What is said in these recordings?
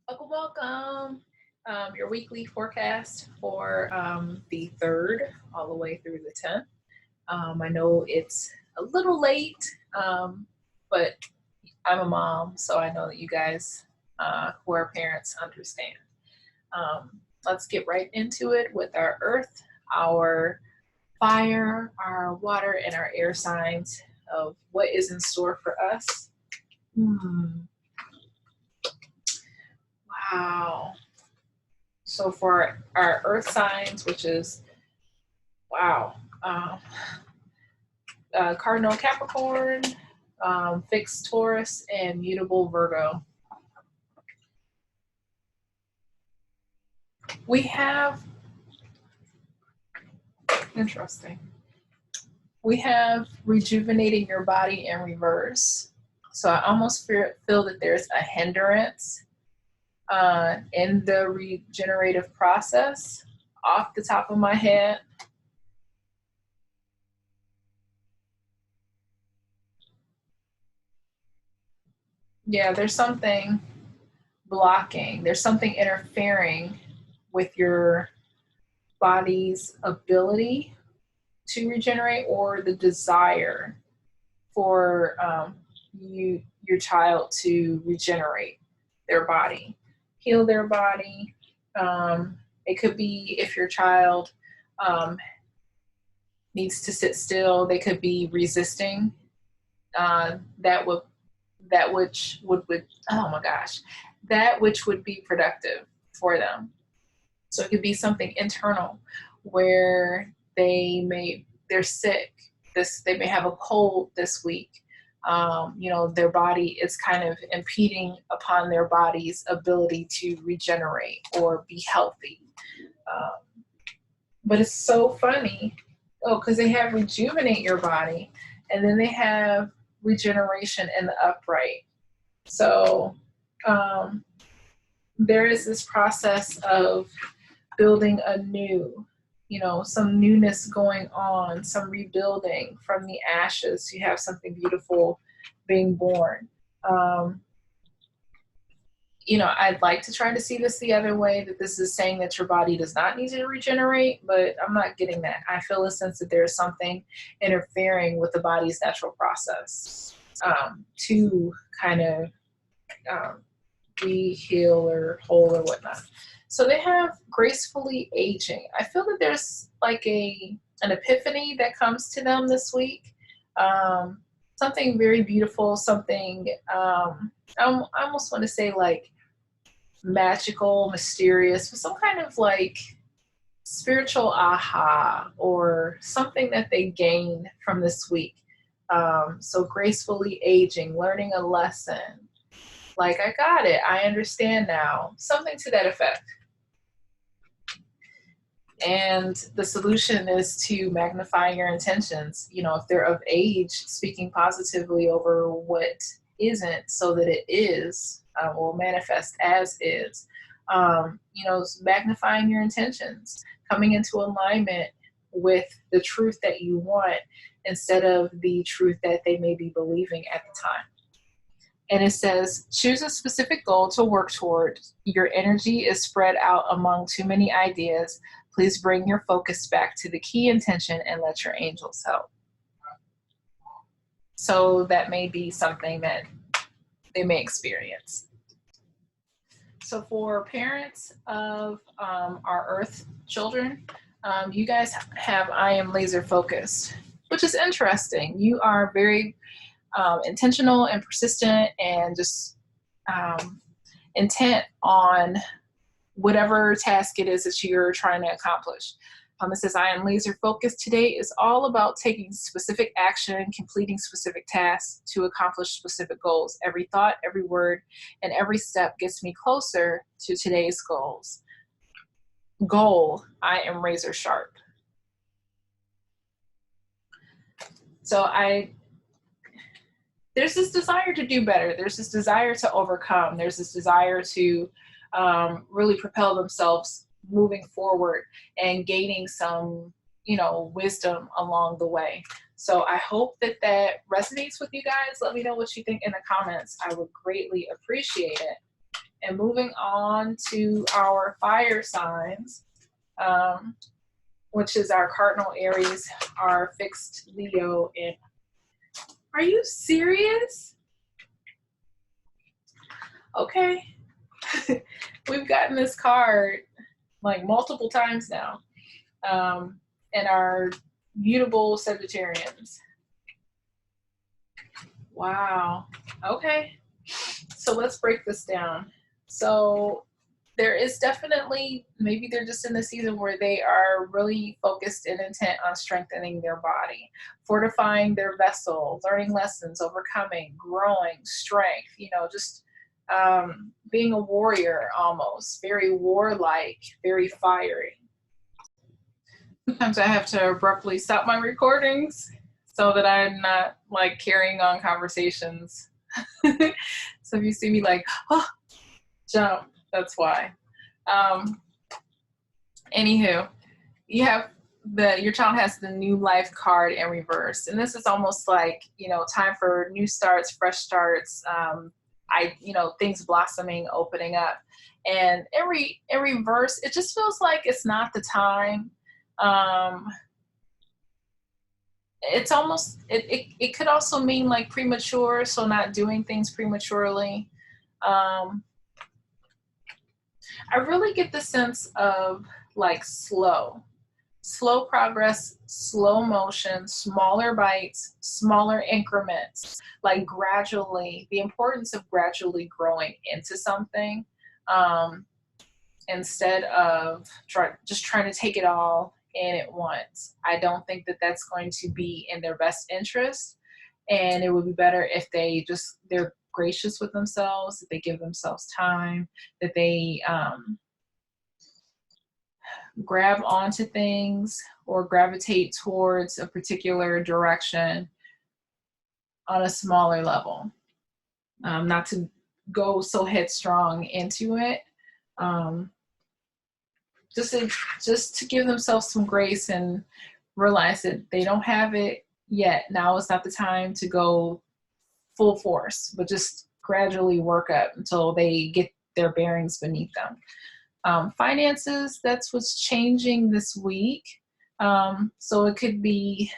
Welcome. Your weekly forecast for the 3rd all the way through the 10th. I know it's a little late, but I'm a mom, so I know that you guys who are parents understand. Let's get right into it with our earth, our fire, our water, and our air signs of what is in store for us. Wow. So for our earth signs, which is, wow, cardinal Capricorn, fixed Taurus, and mutable Virgo. We have, interesting, we have rejuvenating your body in reverse. So I almost feel that there's a hindrance in the regenerative process off the top of my head. Yeah, there's something blocking, there's something interfering with your body's ability to regenerate, or the desire for your child to regenerate their body, heal their body. It could be if your child needs to sit still, they could be resisting that which would oh my gosh, that which would be productive for them. So it could be something internal where they're sick. They may have a cold this week. Their body is kind of impeding upon their body's ability to regenerate or be healthy. But it's so funny. Oh, because they have rejuvenate your body, and then they have regeneration in the upright. So there is this process of building anew, some newness going on, some rebuilding from the ashes. You have something beautiful being born. I'd like to try to see this the other way, that this is saying that your body does not need to regenerate, but I'm not getting that. I feel a sense that there's something interfering with the body's natural process to kind of be heal or whole or whatnot. So they have gracefully aging. I feel that there's like an epiphany that comes to them this week. Something very beautiful, something I almost want to say like magical, mysterious, but some kind of like spiritual aha or something that they gain from this week. So gracefully aging, learning a lesson. Like, I got it. I understand now. Something to that effect. And the solution is to magnify your intentions. If they're of age, speaking positively over what isn't so that it is, will manifest as is. Magnifying your intentions, coming into alignment with the truth that you want instead of the truth that they may be believing at the time. And it says, choose a specific goal to work toward. Your energy is spread out among too many ideas. Please bring your focus back to the key intention and let your angels help. So that may be something that they may experience. So for parents of our Earth children, you guys have I am laser focused, which is interesting. You are very intentional and persistent and just intent on whatever task it is that you're trying to accomplish. It says, I am laser focused. Today is all about taking specific action, completing specific tasks to accomplish specific goals. Every thought, every word, and every step gets me closer to today's goals. Goal, I am razor sharp. So there's this desire to do better. There's this desire to overcome. There's this desire to really propel themselves moving forward and gaining some, wisdom along the way. So I hope that resonates with you guys. Let me know what you think in the comments. I would greatly appreciate it. And moving on to our fire signs, which is our cardinal Aries, our fixed Leo. And are you serious? Okay. We've gotten this card like multiple times now. And our mutable Sagittarians. Wow. Okay. So let's break this down. So there is definitely, maybe they're just in the season where they are really focused and intent on strengthening their body, fortifying their vessel, learning lessons, overcoming, growing, strength, just being a warrior almost, very warlike, very fiery. Sometimes I have to abruptly stop my recordings so that I'm not like carrying on conversations. So if you see me like, oh, jump, that's why. Anywho, you have your child has the new life card in reverse. And this is almost like, time for new starts, fresh starts, things blossoming, opening up. And in reverse, it just feels like it's not the time. It's almost, it could also mean like premature, so not doing things prematurely. I really get the sense of like slow progress, slow motion, smaller bites, smaller increments, like gradually, the importance of gradually growing into something, instead of just trying to take it all in at once. I don't think that that's going to be in their best interest. And it would be better if they're gracious with themselves, that they give themselves time, that they grab onto things or gravitate towards a particular direction on a smaller level. Not to go so headstrong into it. Just to give themselves some grace and realize that they don't have it yet. Now is not the time to go full force, but just gradually work up until they get their bearings beneath them. Finances, that's what's changing this week. So it could be,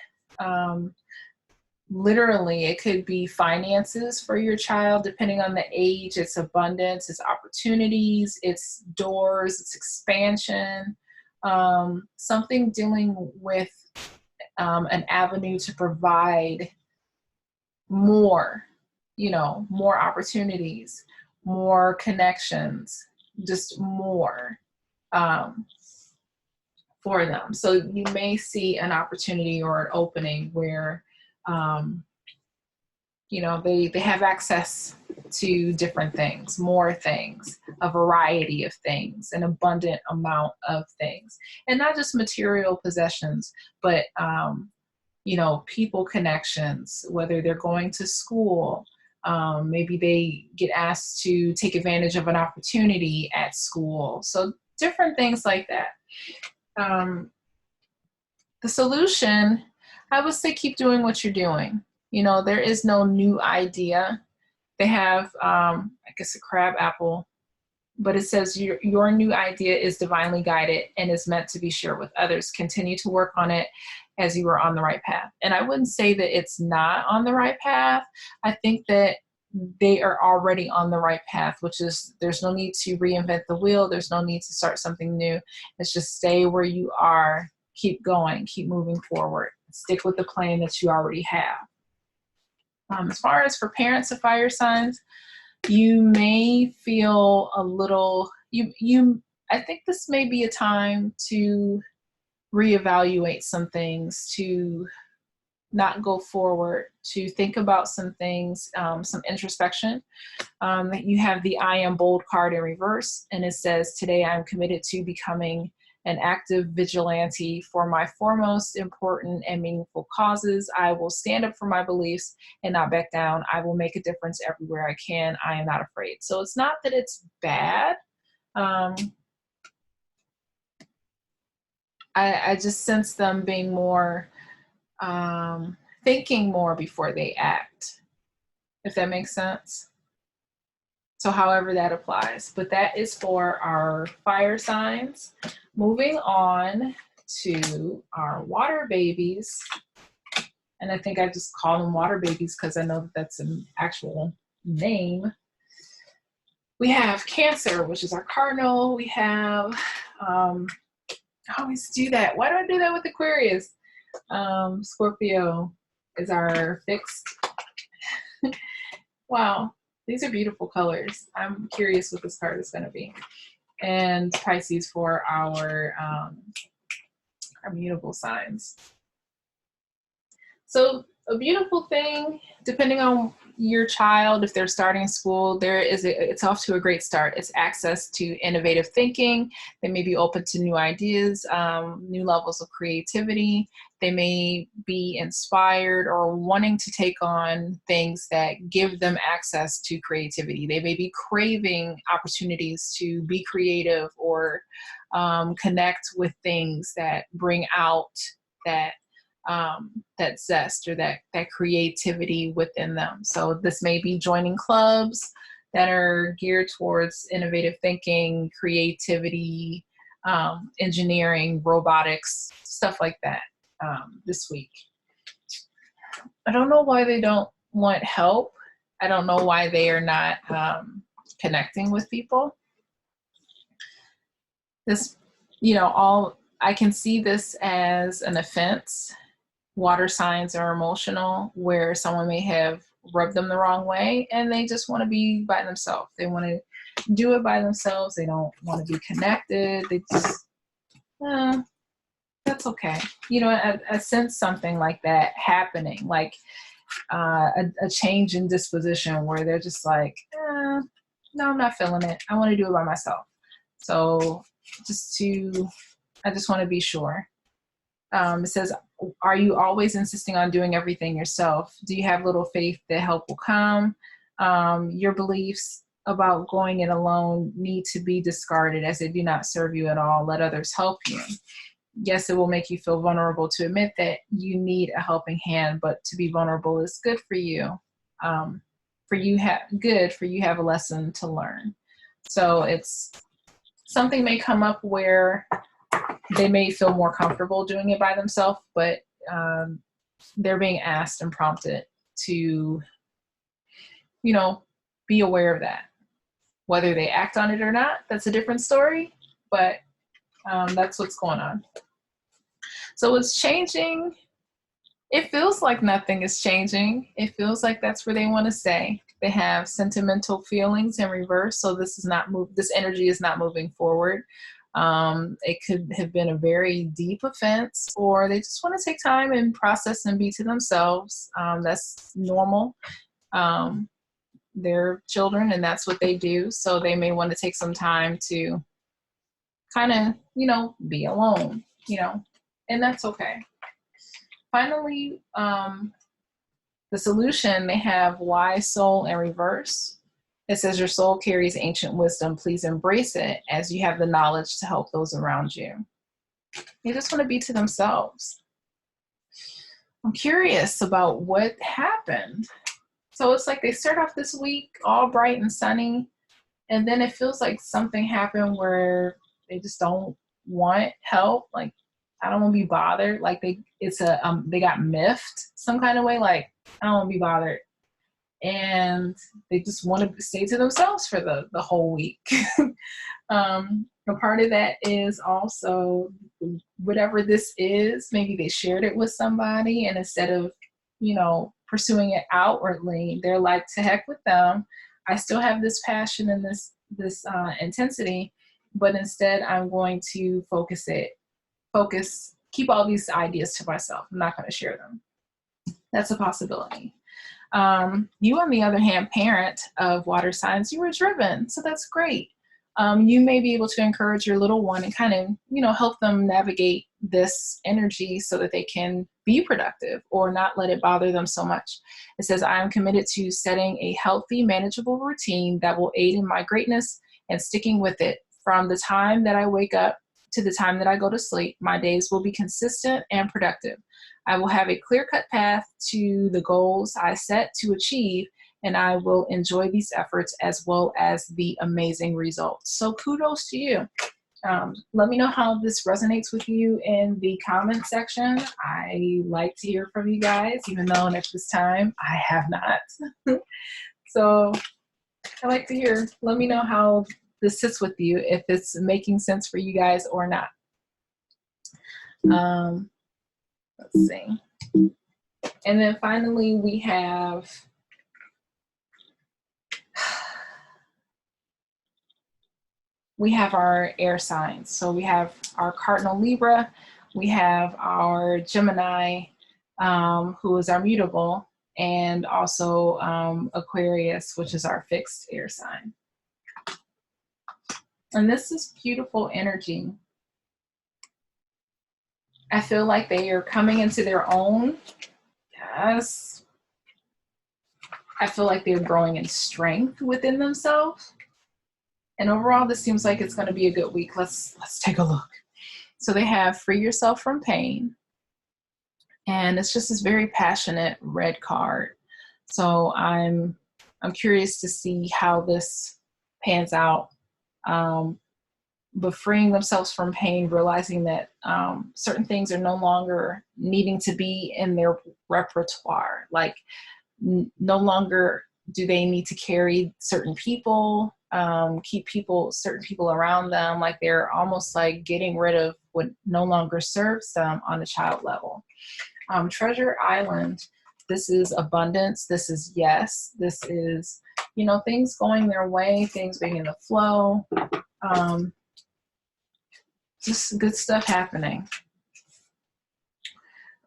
literally, it could be finances for your child, depending on the age. It's abundance, it's opportunities, it's doors, it's expansion, something dealing with an avenue to provide more, more opportunities, more connections, just more for them. So you may see an opportunity or an opening where they have access to different things, more things, a variety of things, an abundant amount of things, and not just material possessions, but people connections, whether they're going to school. Maybe they get asked to take advantage of an opportunity at school. So different things like that. The solution, I would say, keep doing what you're doing. There is no new idea. They have, I guess, a crab apple, but it says your new idea is divinely guided and is meant to be shared with others. Continue to work on it as you are on the right path. And I wouldn't say that it's not on the right path. I think that they are already on the right path, which is there's no need to reinvent the wheel. There's no need to start something new. It's just stay where you are, keep going, keep moving forward, stick with the plan that you already have. As far as for parents of fire signs, you may feel a little, I think this may be a time to reevaluate some things, to not go forward, to think about some things, some introspection. You have the I am bold card in reverse, and it says, today I'm committed to becoming an active vigilante for my foremost important and meaningful causes. I will stand up for my beliefs and not back down. I will make a difference everywhere I can. I am not afraid. So it's not that it's bad. I just sense them being more, thinking more before they act, if that makes sense. So however that applies, but that is for our fire signs. Moving on to our water babies. And I think I just call them water babies because I know that that's an actual name. We have Cancer, which is our cardinal. We have, I always do that. Why do I do that with Aquarius? Scorpio is our fixed. Wow, these are beautiful colors. I'm curious what this card is going to be. And Pisces for our mutable signs. So a beautiful thing, depending on your child, if they're starting school, it's off to a great start. It's access to innovative thinking. They may be open to new ideas, new levels of creativity. They may be inspired or wanting to take on things that give them access to creativity. They may be craving opportunities to be creative or connect with things that bring out that zest or that creativity within them. So this may be joining clubs that are geared towards innovative thinking, creativity, engineering, robotics, stuff like that this week. I don't know why they don't want help. I don't know why they are not connecting with people. This, I can see this as an offense. Water signs are emotional, where someone may have rubbed them the wrong way and they just want to be by themselves. They want to do it by themselves. They don't want to be connected. They just, that's okay. I sense something like that happening, like a change in disposition where they're just like, no, I'm not feeling it. I want to do it by myself. So I just want to be sure. It says, are you always insisting on doing everything yourself? Do you have little faith that help will come? Your beliefs about going it alone need to be discarded as they do not serve you at all. Let others help you. Yes, it will make you feel vulnerable to admit that you need a helping hand, but to be vulnerable is good for you. For you have a lesson to learn. So it's something may come up where they may feel more comfortable doing it by themselves, but they're being asked and prompted to, be aware of that. Whether they act on it or not, that's a different story, but that's what's going on. So it's changing. It feels like nothing is changing. It feels like that's where they want to stay. They have sentimental feelings in reverse, so this energy is not moving forward. It could have been a very deep offense, or they just want to take time and process and be to themselves. That's normal. They're children and that's what they do. So they may want to take some time to kind of, be alone, and that's okay. Finally, the solution, they have wise soul in reverse. It says your soul carries ancient wisdom. Please embrace it as you have the knowledge to help those around you. They just want to be to themselves. I'm curious about what happened. So it's like they start off this week all bright and sunny, and then it feels like something happened where they just don't want help. Like, I don't want to be bothered. Like they got miffed some kind of way. Like, I don't want to be bothered. And they just want to stay to themselves for the whole week. A part of that is also whatever this is, maybe they shared it with somebody, and instead of, pursuing it outwardly, they're like, to heck with them. I still have this passion and this intensity, but instead I'm going to keep all these ideas to myself. I'm not going to share them. That's a possibility. You, on the other hand, parent of water signs, you were driven. So that's great. You may be able to encourage your little one and kind of, help them navigate this energy so that they can be productive or not let it bother them so much. It says, I am committed to setting a healthy, manageable routine that will aid in my greatness and sticking with it. From the time that I wake up to the time that I go to sleep, my days will be consistent and productive. I will have a clear-cut path to the goals I set to achieve, and I will enjoy these efforts as well as the amazing results. So kudos to you. Let me know how this resonates with you in the comment section. I like to hear from you guys, even though at this time I have not. So I like to hear, let me know how this sits with you, if it's making sense for you guys or not. Let's see. And then finally, we have our air signs. So we have our Cardinal Libra, we have our Gemini, who is our mutable, and also Aquarius, which is our fixed air sign. And this is beautiful energy. I feel like they are coming into their own. Yes. I feel like they're growing in strength within themselves. And overall, this seems like it's going to be a good week. Let's take a look. So they have free yourself from pain. And it's just this very passionate red card. So I'm curious to see how this pans out. But freeing themselves from pain, realizing that certain things are no longer needing to be in their repertoire. Like no longer do they need to carry certain people, keep certain people around them. Like they're almost like getting rid of what no longer serves them on a child level. Treasure Island, this is abundance. This is yes. This is, things going their way, things being in the flow. Just good stuff happening.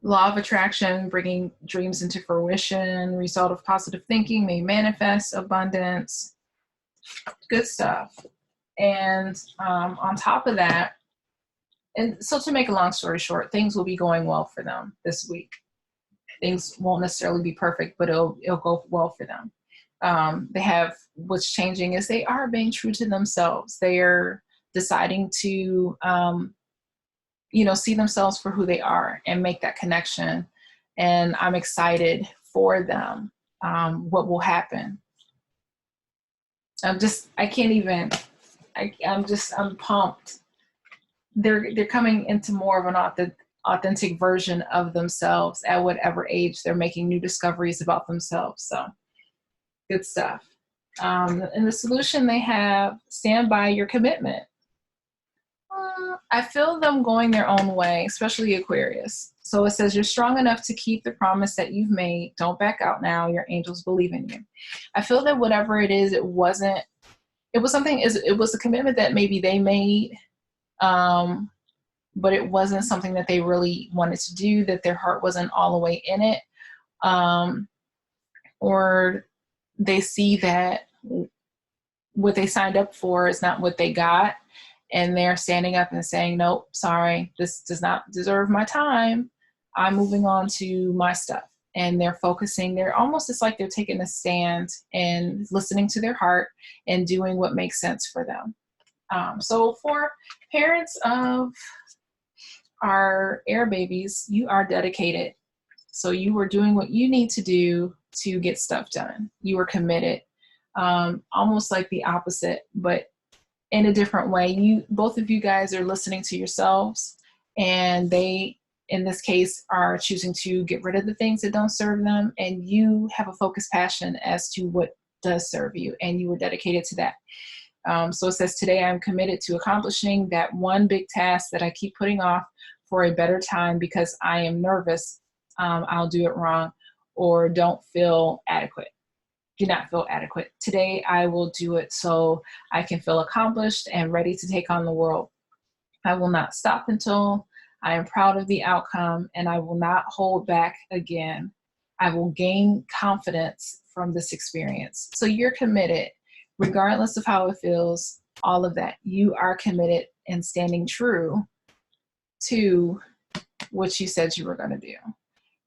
Law of attraction, bringing dreams into fruition, result of positive thinking may manifest abundance. Good stuff. And on top of that, and so to make a long story short, things will be going well for them this week. Things won't necessarily be perfect, but it'll go well for them. They have, what's changing is they are being true to themselves. They are deciding to, see themselves for who they are and make that connection. And I'm excited for them, what will happen. I'm pumped. They're coming into more of an authentic version of themselves at whatever age. They're making new discoveries about themselves. So good stuff. And the solution they have, stand by your commitment. I feel them going their own way, especially Aquarius. So it says, you're strong enough to keep the promise that you've made. Don't back out now. Your angels believe in you. I feel that whatever it is, it was a commitment that maybe they made, but it wasn't something that they really wanted to do, that their heart wasn't all the way in it. Or they see that what they signed up for is not what they got. And they're standing up and saying, nope, sorry, this does not deserve my time. I'm moving on to my stuff. And they're focusing, it's like they're taking a stand and listening to their heart and doing what makes sense for them. So for parents of our air babies, you are dedicated. So you are doing what you need to do to get stuff done. You are committed, almost like the opposite, but in a different way. Both of you guys are listening to yourselves, and they, in this case, are choosing to get rid of the things that don't serve them, and you have a focused passion as to what does serve you, and you were dedicated to that. So it says, today I'm committed to accomplishing that one big task that I keep putting off for a better time because I am nervous I'll do it wrong or don't feel adequate. Do not feel adequate. Today I will do it so I can feel accomplished and ready to take on the world. I will not stop until I am proud of the outcome, and I will not hold back again. I will gain confidence from this experience. So you're committed, regardless of how it feels, all of that. You are committed and standing true to what you said you were going to do.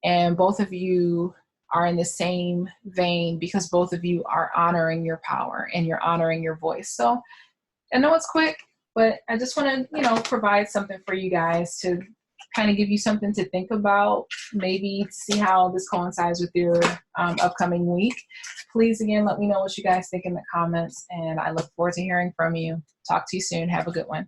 And both of you are in the same vein because both of you are honoring your power and you're honoring your voice. So I know it's quick, but I just want to, provide something for you guys to kind of give you something to think about, maybe see how this coincides with your upcoming week. Please, again, let me know what you guys think in the comments, and I look forward to hearing from you. Talk to you soon. Have a good one.